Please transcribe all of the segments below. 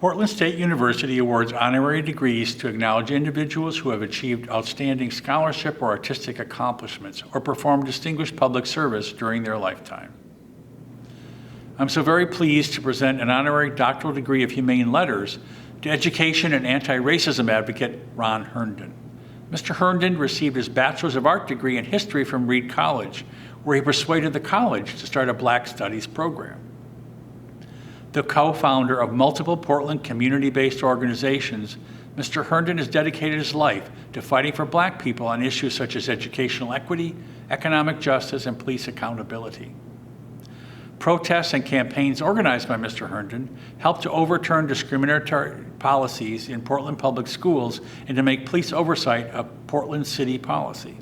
Portland State University awards honorary degrees to acknowledge individuals who have achieved outstanding scholarship or artistic accomplishments or performed distinguished public service during their lifetime. I'm so very pleased to present an honorary doctoral degree of humane letters to education and anti-racism advocate Ron Herndon. Mr. Herndon received his Bachelor's of Art degree in history from Reed College, where he persuaded the college to start a Black Studies program. The co-founder of multiple Portland community-based organizations, Mr. Herndon has dedicated his life to fighting for Black people on issues such as educational equity, economic justice, and police accountability. Protests and campaigns organized by Mr. Herndon helped to overturn discriminatory policies in Portland public schools and to make police oversight a Portland city policy.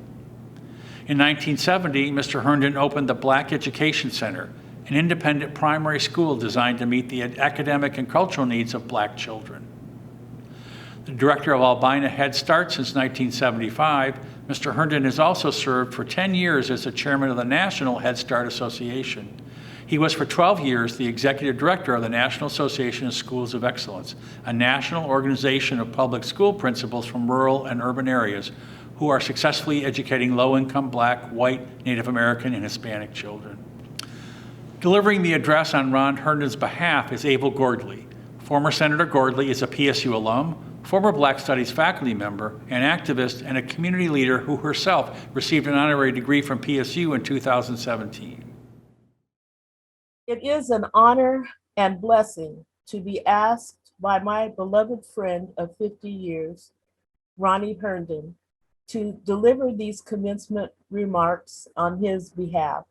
In 1970, Mr. Herndon opened the Black Education Center, an independent primary school designed to meet the academic and cultural needs of Black children. The director of Albina Head Start since 1975, Mr. Herndon has also served for 10 years as the chairman of the National Head Start Association. He was for 12 years the executive director of the National Association of Schools of Excellence, a national organization of public school principals from rural and urban areas who are successfully educating low-income Black, white, Native American, and Hispanic children. Delivering the address on Ron Herndon's behalf is Avel Gordly. Former Senator Gordly is a PSU alum, former Black Studies faculty member, an activist, and a community leader who herself received an honorary degree from PSU in 2017. It is an honor and blessing to be asked by my beloved friend of 50 years, Ronnie Herndon, to deliver these commencement remarks on his behalf.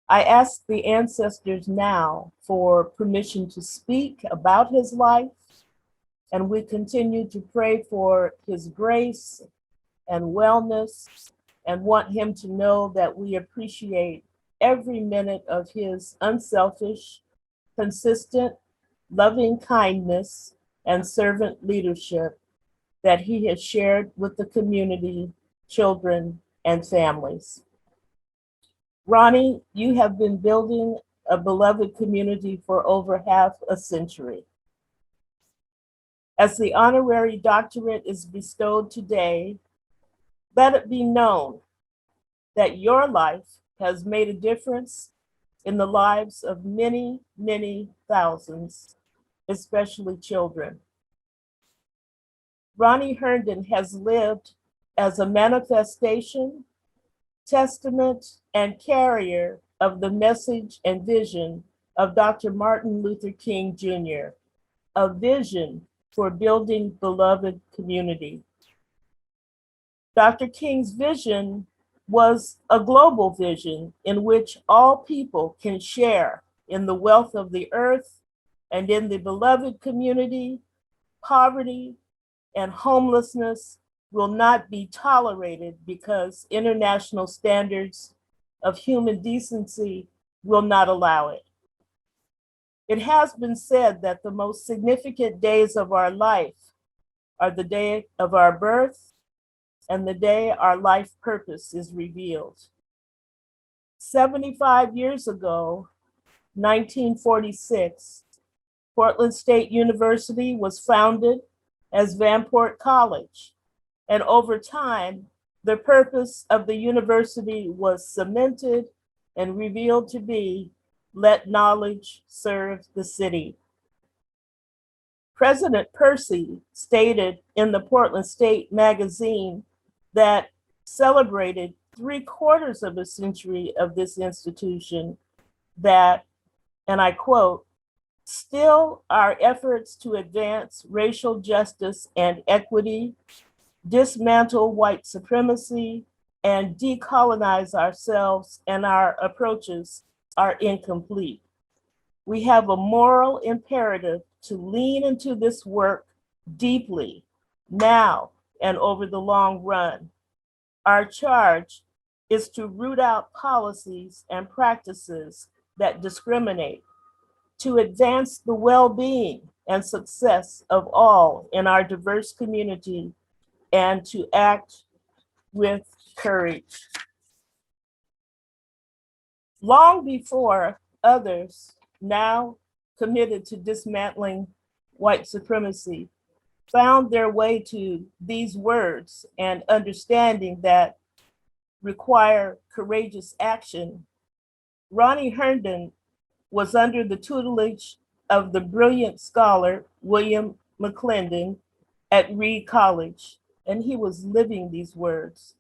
I ask the ancestors now for permission to speak about his life, and we continue to pray for his grace and wellness and want him to know that we appreciate every minute of his unselfish, consistent, loving kindness and servant leadership that he has shared with the community, children, and families. Ronnie, you have been building a beloved community for over half a century. As the honorary doctorate is bestowed today, let it be known that your life has made a difference in the lives of many, many thousands, especially children. Ronnie Herndon has lived as a manifestation, testament, and carrier of the message and vision of Dr. Martin Luther King Jr., a vision for building beloved community. Dr. King's vision was a global vision in which all people can share in the wealth of the earth and in the beloved community. Poverty and homelessness will not be tolerated because international standards of human decency will not allow it. It has been said that the most significant days of our life are the day of our birth and the day our life purpose is revealed. 75 years ago, 1946, Portland State University was founded as Vanport College, and over time, the purpose of the university was cemented and revealed to be, let knowledge serve the city. President Percy stated in the Portland State magazine that celebrated 3/4 of a century of this institution that, and I quote, "Still our efforts to advance racial justice and equity, dismantle white supremacy, and decolonize ourselves and our approaches are incomplete. We have a moral imperative to lean into this work deeply, now and over the long run. Our charge is to root out policies and practices that discriminate, to advance the well-being and success of all in our diverse community, and to act with courage." Long before others now committed to dismantling white supremacy found their way to these words and understanding that require courageous action, Ronnie Herndon was under the tutelage of the brilliant scholar William McClendon at Reed College, and he was living these words.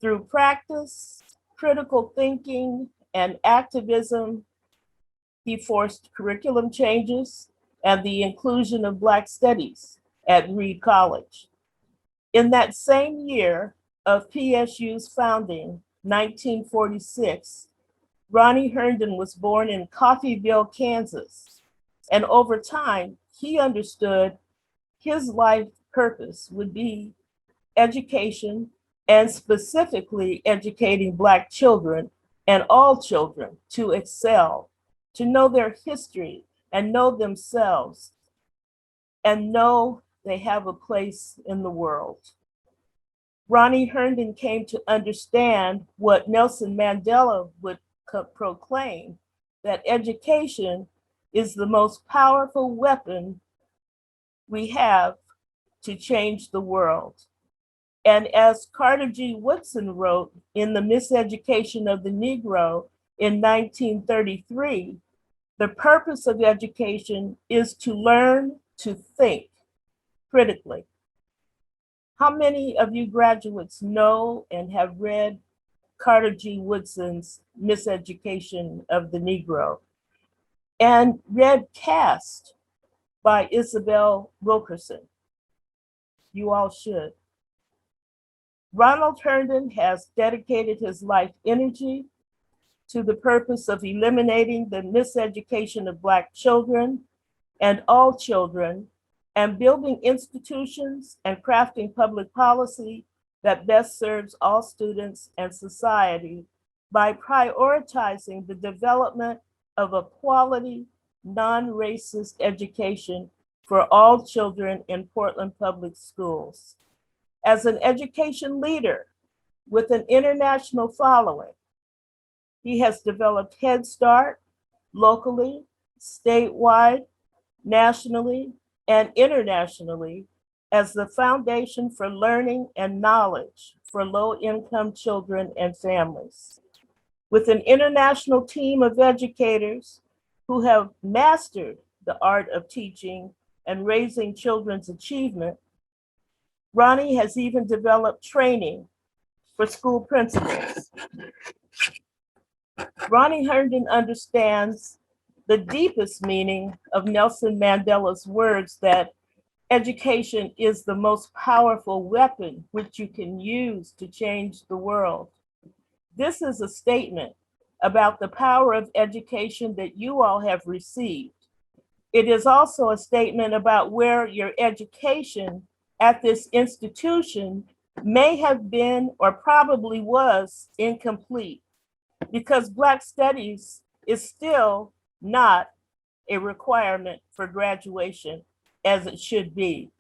Through practice, critical thinking, and activism, he forced curriculum changes and the inclusion of Black studies at Reed College. In that same year of PSU's founding, 1946, Ronnie Herndon was born in Coffeyville, Kansas, and over time, he understood his life purpose would be education, and specifically educating Black children and all children to excel, to know their history and know themselves, and know they have a place in the world. Ronnie Herndon came to understand what Nelson Mandela would proclaim, that education is the most powerful weapon we have to change the world. And as Carter G. Woodson wrote in The Miseducation of the Negro in 1933, the purpose of education is to learn to think critically. How many of you graduates know and have read Carter G. Woodson's Miseducation of the Negro and read Caste by Isabel Wilkerson? You all should. Ronald Herndon has dedicated his life energy to the purpose of eliminating the miseducation of Black children and all children, and building institutions and crafting public policy that best serves all students and society by prioritizing the development of a quality, non-racist education for all children in Portland Public Schools. As an education leader with an international following, he has developed Head Start locally, statewide, nationally, and internationally as the foundation for learning and knowledge for low-income children and families. With an international team of educators who have mastered the art of teaching and raising children's achievement, Ronnie has even developed training for school principals. Ronnie Herndon understands the deepest meaning of Nelson Mandela's words that education is the most powerful weapon which you can use to change the world. This is a statement about the power of education that you all have received. It is also a statement about where your education at this institution may have been or probably was incomplete, because Black studies is still not a requirement for graduation as it should be.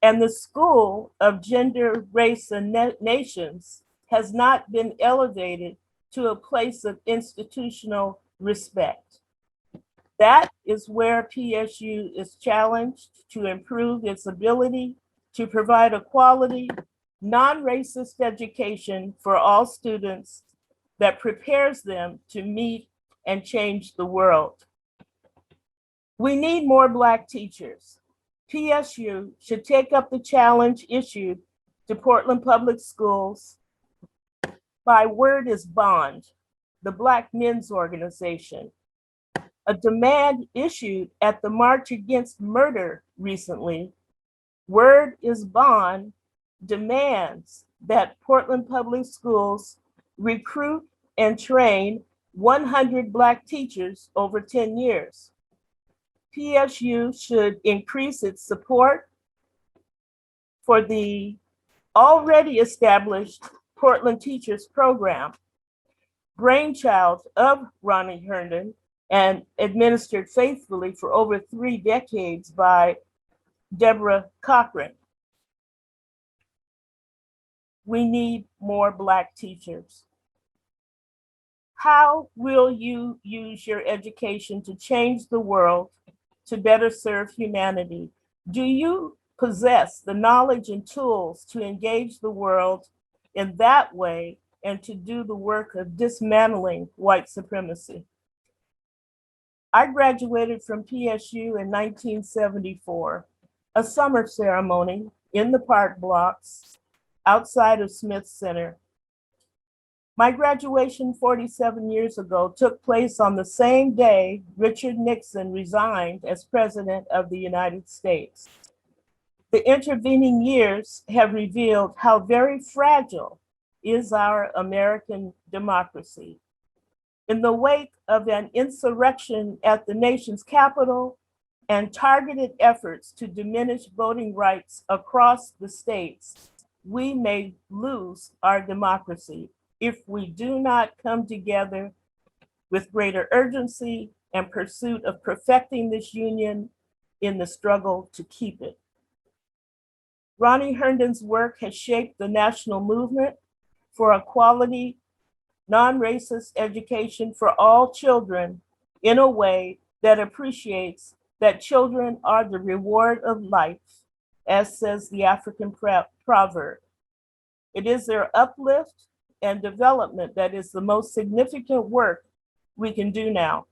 And the School of Gender, Race, and Nations has not been elevated to a place of institutional respect. That is where PSU is challenged to improve its ability to provide a quality, non-racist education for all students that prepares them to meet and change the world. We need more Black teachers. PSU should take up the challenge issued to Portland Public Schools by Word is Bond, the Black men's organization. A demand issued at the March Against Murder recently, Word is Bond demands that Portland Public Schools recruit and train 100 Black teachers over 10 years. PSU should increase its support for the already established Portland Teachers Program, brainchild of Ronnie Herndon and administered faithfully for over 3 decades by Deborah Cochran. We need more Black teachers. How will you use your education to change the world to better serve humanity? Do you possess the knowledge and tools to engage the world in that way and to do the work of dismantling white supremacy? I graduated from PSU in 1974, a summer ceremony in the park blocks outside of Smith Center. My graduation 47 years ago took place on the same day Richard Nixon resigned as President of the United States. The intervening years have revealed how very fragile is our American democracy. In the wake of an insurrection at the nation's capital and targeted efforts to diminish voting rights across the states, we may lose our democracy if we do not come together with greater urgency and pursuit of perfecting this union in the struggle to keep it. Ronnie Herndon's work has shaped the national movement for a quality, non-racist education for all children in a way that appreciates that children are the reward of life, as says the African proverb. It is their uplift and development that is the most significant work we can do now.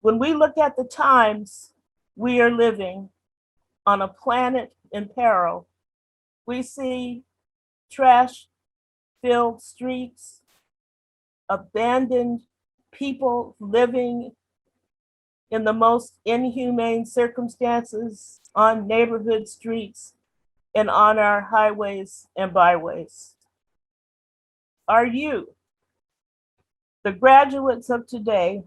When we look at the times we are living on a planet in peril, we see trash-filled streets, abandoned people living in the most inhumane circumstances on neighborhood streets and on our highways and byways. Are you, the graduates of today,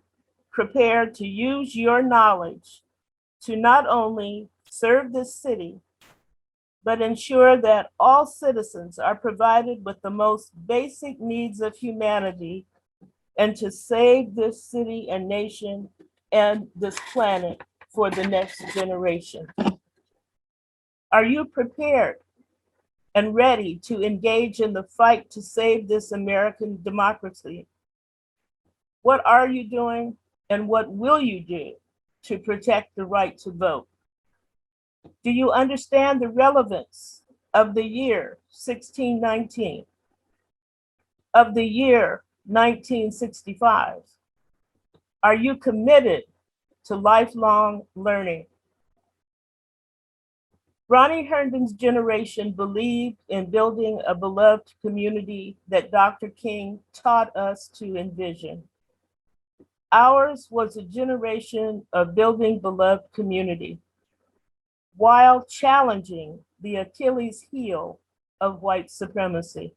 prepared to use your knowledge to not only serve this city, but ensure that all citizens are provided with the most basic needs of humanity and to save this city and nation and this planet for the next generation? Are you prepared and ready to engage in the fight to save this American democracy? What are you doing and what will you do to protect the right to vote? Do you understand the relevance of the year 1619, of the year 1965? Are you committed to lifelong learning? Ronnie Herndon's generation believed in building a beloved community that Dr. King taught us to envision. Ours was a generation of building beloved community while challenging the Achilles heel of white supremacy.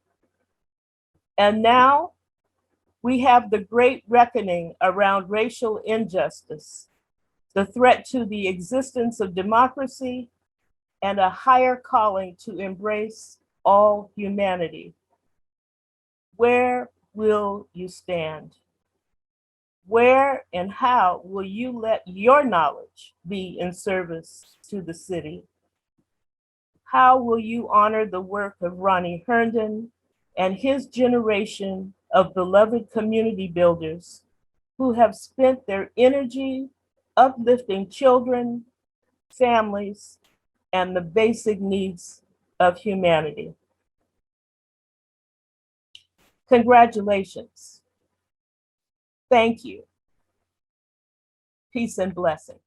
And now we have the great reckoning around racial injustice, the threat to the existence of democracy, and a higher calling to embrace all humanity. Where will you stand? Where and how will you let your knowledge be in service to the city? How will you honor the work of Ronnie Herndon and his generation of beloved community builders who have spent their energy uplifting children, families, and the basic needs of humanity? Congratulations. Thank you. Peace and blessings.